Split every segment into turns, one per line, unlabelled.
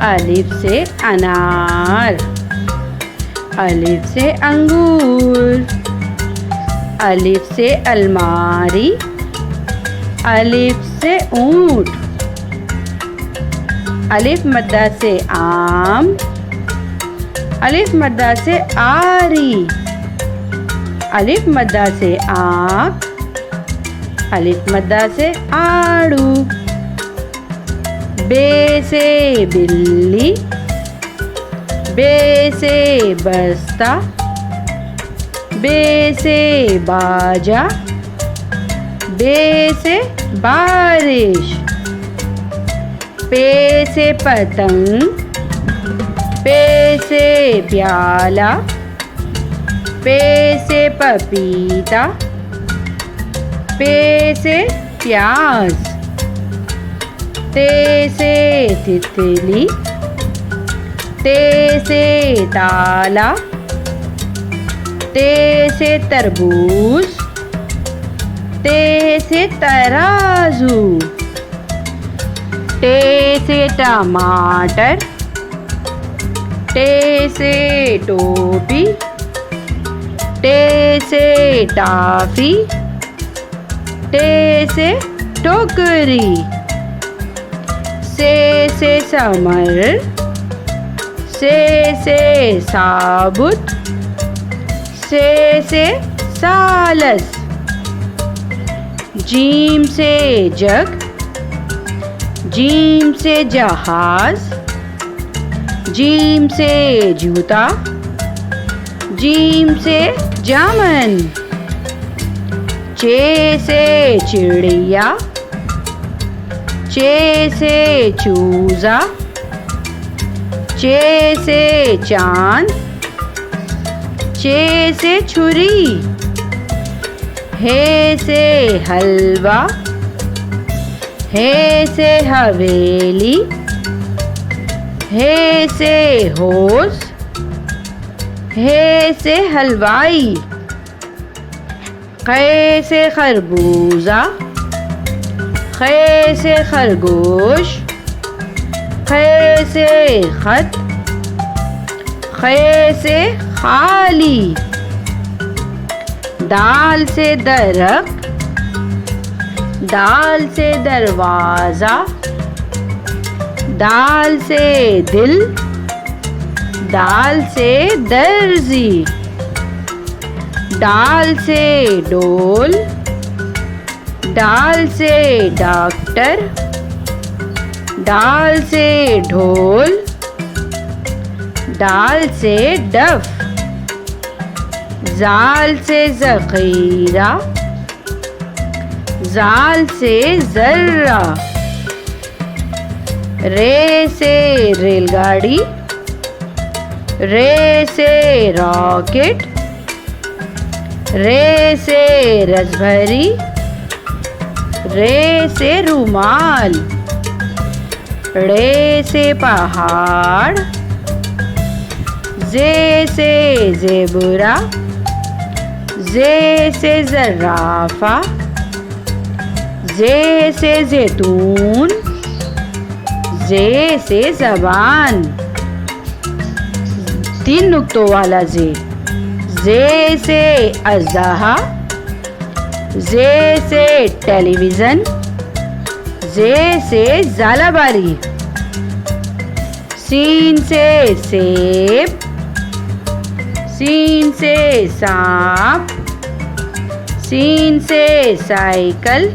अलिफ से अनार, अलिफ से अंगूर, अलिफ से अलमारी, अलिफ से ऊंट, अलिफ मद्दा से आम, अलिफ मद्दा से आरी, अलिफ मद्दा से आँख, अलिफ मद्दा से आड़ू, बे से बिल्ली, बे से बस्ता, बे से बाजा, बे से बारिश, पे से पतंग, पे से प्याला, पे से पपीता, पे से प्याज, ते से तितली, ते से ताला, ते से तरबूज, ते से तराजू, टे से टमाटर, टे से टोपी, टे से टाफी, टे से टोकरी, से समर, से साबुत, से सालस, जीम से जग, जीम से जहाज, जीम से जूता, जीम से जामन, चे से चिड़िया, चे से चूजा, चे से चांद, चे से छुरी, हे से हलवा, हे से हवेली, हे से होश, हे से हलवाई, खे से खरबूजा, खे से खरगोश, खे से खत, खे से खाली, दाल से दरख्त, दाल से दरवाज़ा, दाल से दिल, दाल से दर्जी, दाल से डोल, दाल से डॉक्टर, दाल से ढोल, दाल से डफ, जाल से ज़ख़ीरा, जाल से ज़र्रा, रे से रेलगाड़ी, रे से रॉकेट, रे से रसभरी, रे से रुमाल, रे से पहाड़, जे से ज़ेबरा, जे से ज़राफ़ा, जे से ज़ैतून, जे से ज़बान, 3 नुक्तों वाला जे से अज़हा, जे से टेलीविज़न, जे से ज़ालाबारी, सीन से सेब, सीन से सांप, सीन से साइकिल,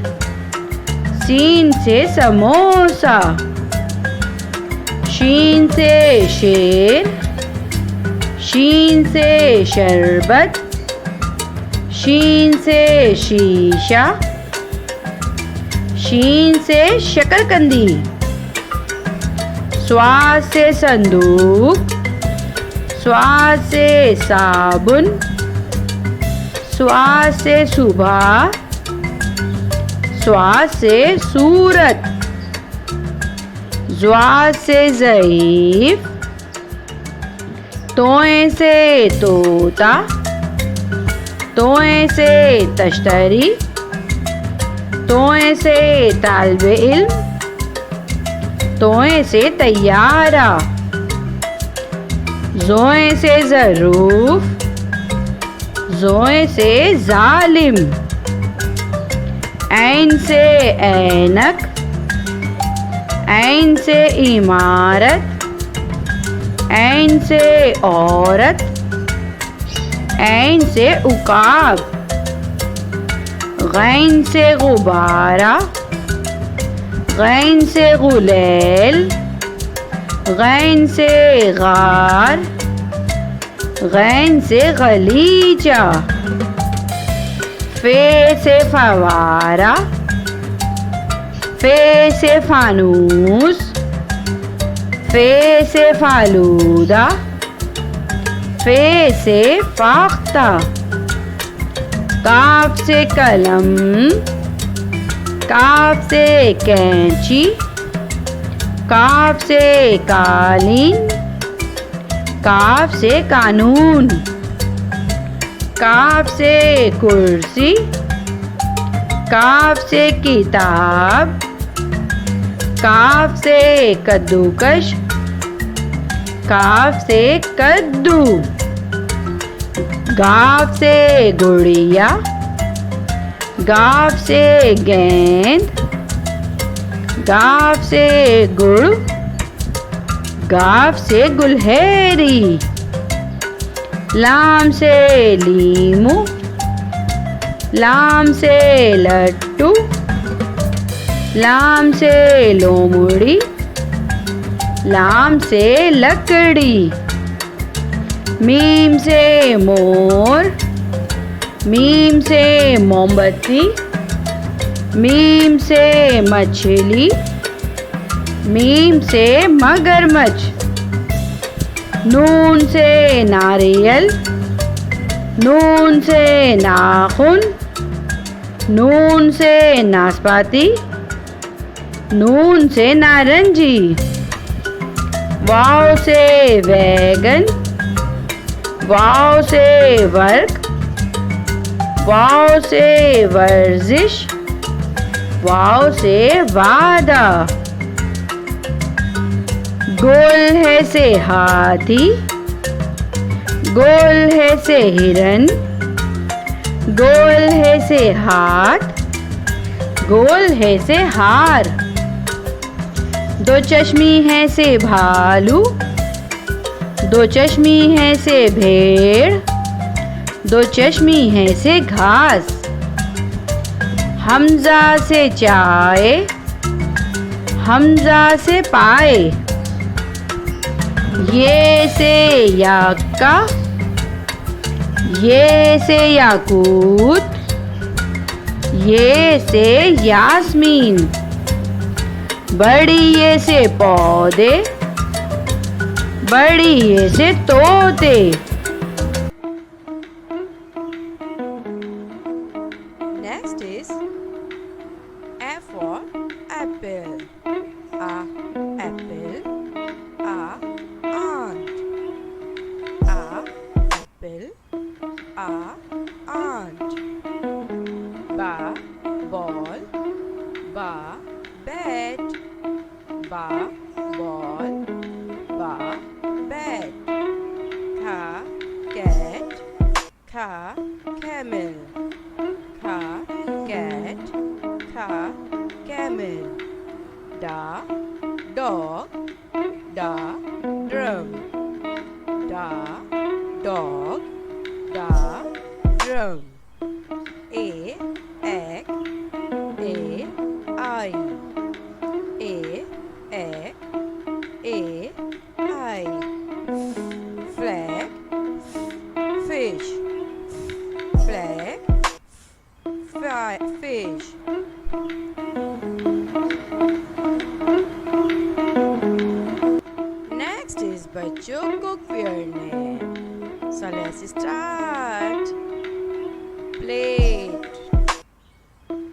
सीन से समोसा, शीन से शेर, शीन से शरबत, शीन से शीशा, शीन से शकरकंदी, स्वाद से संदूक, स्वाद से साबुन, स्वाद से सुबह, स्वाद से सूरत, ज़्वाद से ज़ईफ़, तोए से तोता, तोए से तश्तरी, तोए से तालिब इल्म, तोए से तैयारा, जोए से ज़रूफ, जोए से जालिम, ऐन से ऐनक, ऐन से इमारत, ऐन से औरत, ऐन से उकाब, गैन से गुब्बारा, गैन से गुलेल, गैन से गार, गैन से गलीचा, फे से फवारा, फे से फानूस, फे से फालूदा, फे से फाख्ता, काफ से कलम, काफ से कैंची, काफ से कालीन, काफ से कानून, काफ से कुर्सी, काफ से किताब, काफ से कद्दूकश, काफ से कद्दू, गाफ से गुड़िया, गाफ से गेंद, गाफ से गुड़, गाफ से गुलहेरी, लाम से लीमू, लाम से लट्टू, लाम से लोमड़ी, लाम से लकड़ी, मीम से मोर, मीम से मोमबत्ती, मीम से मछली, मीम से मगरमच्छ, नून से नारियल, नून से नाखून, नून से नाशपाती, नून से नारंगी, वाव से वैगन, वाव से वर्क, वाव से वर्जिश, वाव से वादा, गोल है से हाथी, गोल है से हिरन, गोल है से हाथ, गोल है से हार, दो चश्मी है से भालू, दो चश्मी है से भेड़, दो चश्मी है से घास, हमजा से चाय, हमजा से पाए, ये से याका, ये से याकूत, ये से यास्मीन, बड़ी ये से पौधे, बड़ी ये से तोते।
Next is A for apple. A apple. A aunt. A apple. A aunt. Ba ball. Ba bat. Ba ball. Ba bat. Kha cat. Kha camel. Kha cat. Kha camel. Da dog. Da drum. Da dog. Da drum. A egg. A eye. A egg. A eye. Flag. Fish. Flag. Fish. Next is बच्चों cookware name. So let's start. Plate.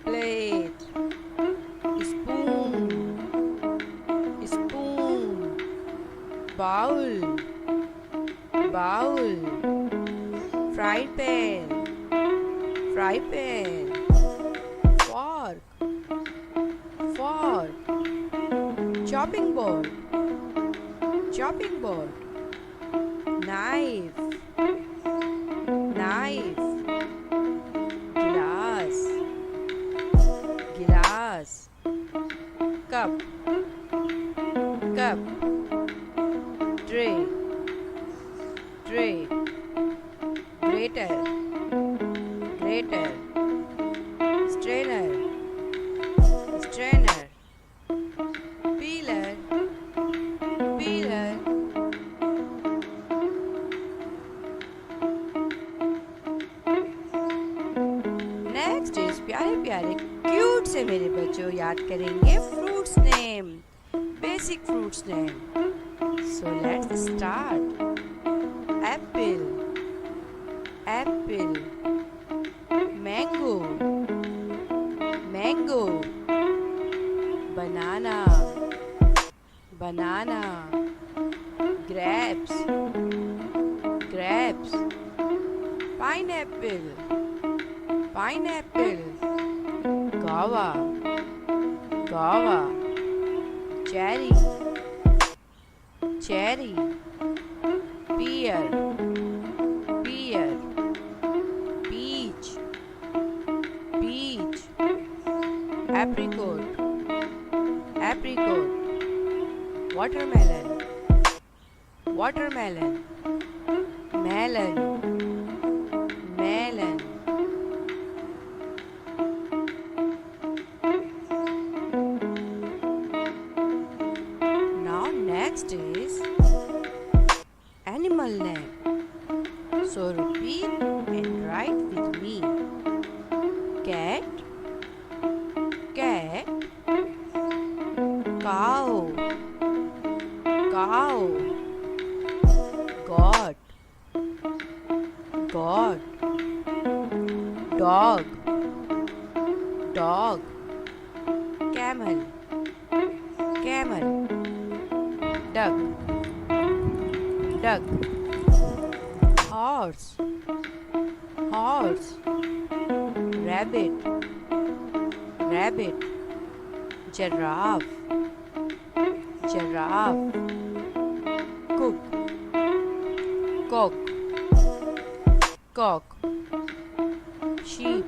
Plate. Spoon. Spoon. Bowl. Bowl. Fry pan. Fry pan. Fork. Fork. chopping board, chopping board. Knife, knife. Glass, glass. Cup, cup. Tray, tray. Grater, grater. Strainer, strainer. Peeler, peeler. Next is प्यारे प्यारे cute से मेरे बच्चों याद करेंगे fruits name, basic fruits name. So let's start. Apple, Apple. Mango, mango. Banana, banana. Grapes, grapes. Pineapple, pineapple. Guava, guava. Cherry, cherry. Pear, pear. Peach, peach. Apricot, apricot. Watermelon, watermelon. Melon, melon. Next is animal name. So repeat and write with me. Cat, cat. Cow, cow. Goat, goat. Dog, dog. Camel, camel. Duck, duck. Horse, horse. Rabbit, rabbit. Giraffe, giraffe. Cook, cock, cock. Sheep,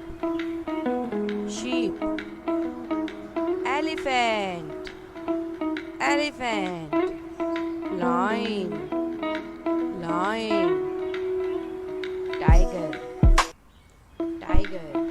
sheep. Elephant, elephant. Lion, lion. Tiger, tiger.